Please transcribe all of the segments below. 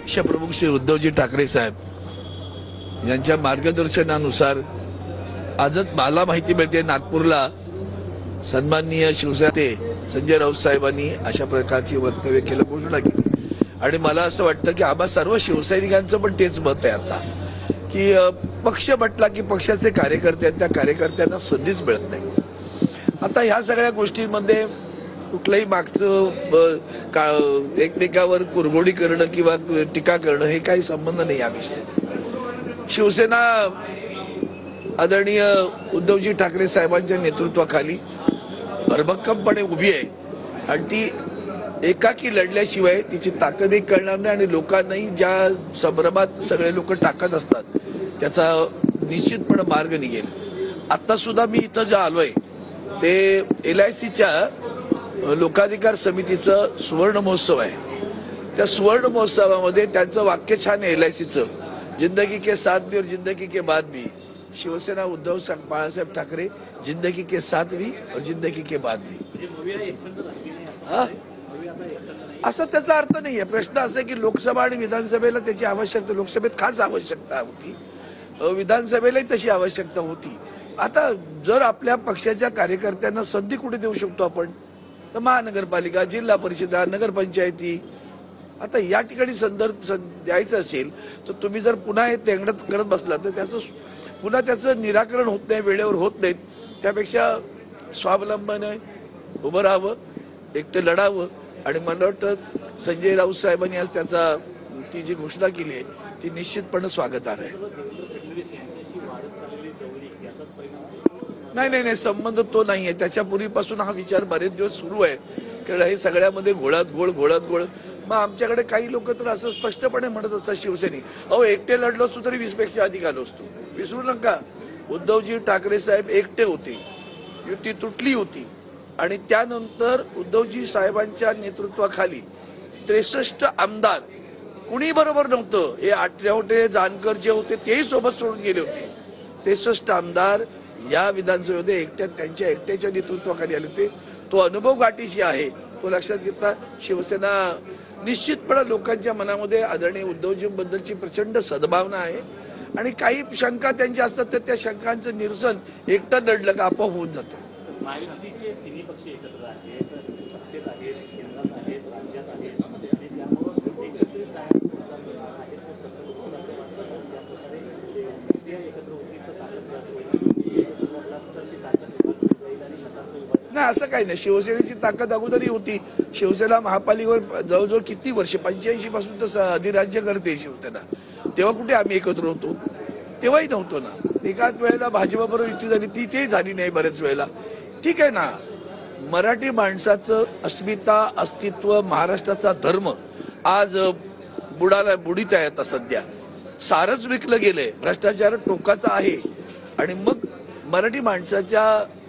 पक्षप्रमुख श्री उद्धवजी ठाकरे साहेब यांच्या मार्गदर्शनानुसार आजच मला माहिती मिळते नागपूरला सन्माननीय शिवसेना संजय राऊत साहेबांनी अशा प्रकारची वक्तव्य केलं, घोषणा केली. आणि मला असं वाटतं की आम्हा सर्व शिवसैनिकांचं पण तेच मत आहे आता की पक्ष म्हटला की पक्षाचे कार्यकर्ते, त्या कार्यकर्त्यांना संधीच मिळत नाही. आता ह्या सगळ्या गोष्टींमध्ये कुठलंही मागचं एकमेकावर कुरघोडी करणं किंवा टीका करणं हे काही संबंध नाही या विषयाचा. शिवसेना आदरणीय उद्धवजी ठाकरे साहेबांच्या नेतृत्वाखाली भरभक्कमपणे उभी आहे आणि ती एकाकी लढल्याशिवाय तिची ताकदही कळणार नाही आणि लोकांनाही ज्या संभ्रमात सगळे लोक टाकत असतात त्याचा निश्चितपणे मार्ग निघेल. आता सुद्धा मी इथं जे आलोय ते LICच्या लोकाधिकार समितीचं सुवर्ण महोत्सव आहे. त्या सुवर्ण महोत्सवामध्ये त्यांचं वाक्य छान आहे LICचं, जिंदगी के साथ भी और जिंदगी के बाद भी. शिवसेना उद्धव बाळासाहेब ठाकरे जिंदगी के साथ भी और जिंदगी के बाद भी. असं त्याचा अर्थ नाहीये. प्रश्न असा आहे की लोकसभा आणि विधानसभेला त्याची आवश्यकता, लोकसभेत खास आवश्यकता होती, विधानसभेलाही तशी आवश्यकता होती. आता जर आपल्या पक्षाच्या कार्यकर्त्यांना संधी कुठे देऊ शकतो आपण, तर महानगरपालिका, जिल्हा परिषदा, नगरपंचायती. आता या ठिकाणी संदर्भ द्यायचं असेल तर तुम्ही जर पुन्हा हे तेंगडत करत बसला तर त्याचं निराकरण होत नाही, वेळेवर होत नाहीत. त्यापेक्षा स्वावलंबने उभं राहावं, एकटं लढावं. आणि मला वाटतं संजय राऊत साहेबांनी आज ती जी घोषणा केली आहे ती निश्चितपणे स्वागतार्ह आहे. नाही, संबंध तो नाहीये. त्याच्या पूर्वीपासून हा विचार बरेच दिवस सुरू आहे. कारण हे सगळ्यामध्ये घोळात घोळ. मग आमच्याकडे काही लोक तर असं स्पष्टपणे म्हणत असतात शिवसैनिक, एकटे लढलो असतो तरी 20 पेक्षा अधिक आलो असतो. विसरू नका, उद्धवजी ठाकरे साहेब एकटे होते, युती तुटली होती आणि त्यानंतर उद्धवजी साहेबांच्या नेतृत्वाखाली 63 आमदार कुणी बरोबर नव्हतं. हे आठवटे जानकर जे होते तेही सोबत सोडून गेले होते. 63 आमदार या विधानसभेमध्ये त्यांच्या एकट्याच्या नेतृत्वाखाली आले होते. तो अनुभव गाठीशी आहे. तो लक्षात घेता शिवसेना निश्चितपणे लोकांच्या मनामध्ये आदरणीय उद्धवजींबद्दलची प्रचंड सद्भावना आहे आणि काही शंका त्यांच्या असतात तर त्या शंकांचं निरसन एकटं लढलं का आपोआप होऊन जातं. महायुतीचे तिन्ही पक्ष एकत्र आहेत, सत्तेत आहेत, केंद्रात आहेत, राज्यात आहेत आणि त्यामुळे एकत्रित जाण्याचा प्रचार करणार आहेत. तर सत्तर होतील असं वाटतं ज्या प्रकारे एकत्र होती तर ताकद जास्त होईल, एकत्र लढला तर ती ताकद विभाग जाईल आणि मतांचं विभाजन नाही. असं काही नाही. शिवसेनेची ताकद अगोदरही होती. शिवसेना महापालिकेवर जवळजवळ किती वर्ष, 85 पासून तर अधिराज्य करते शिवसेना. तेव्हा कुठे आम्ही एकत्र होतो? तेव्हाही नव्हतो ना. एकाच वेळेला भाजपाबरोबर युती झाली, ती झाली नाही बऱ्याच वेळेला. ठीक आहे ना. मराठी माणसाचं अस्मिता, अस्तित्व, महाराष्ट्राचा धर्म आज बुडीत आहे. आता सध्या सारच विकलं गेलंय, भ्रष्टाचार टोकाचा आहे आणि मग मराठी माणसाच्या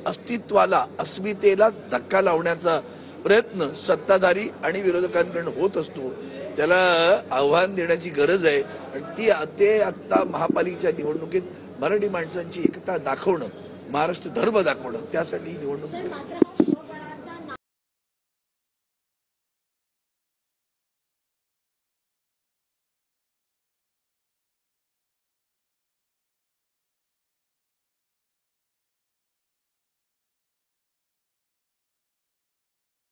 अस्तित्वाला, अस्मितेला धक्का लावण्याचा प्रयत्न सत्ताधारी आणि विरोधकांकडून होत असतो. त्याला आव्हान देण्याची गरज आहे आणि ते आता महापालिकेच्या निवडणुकीत मराठी माणसांची एकता दाखवणं, महाराष्ट्र धर्म दाखवणं, त्यासाठी निवडणूक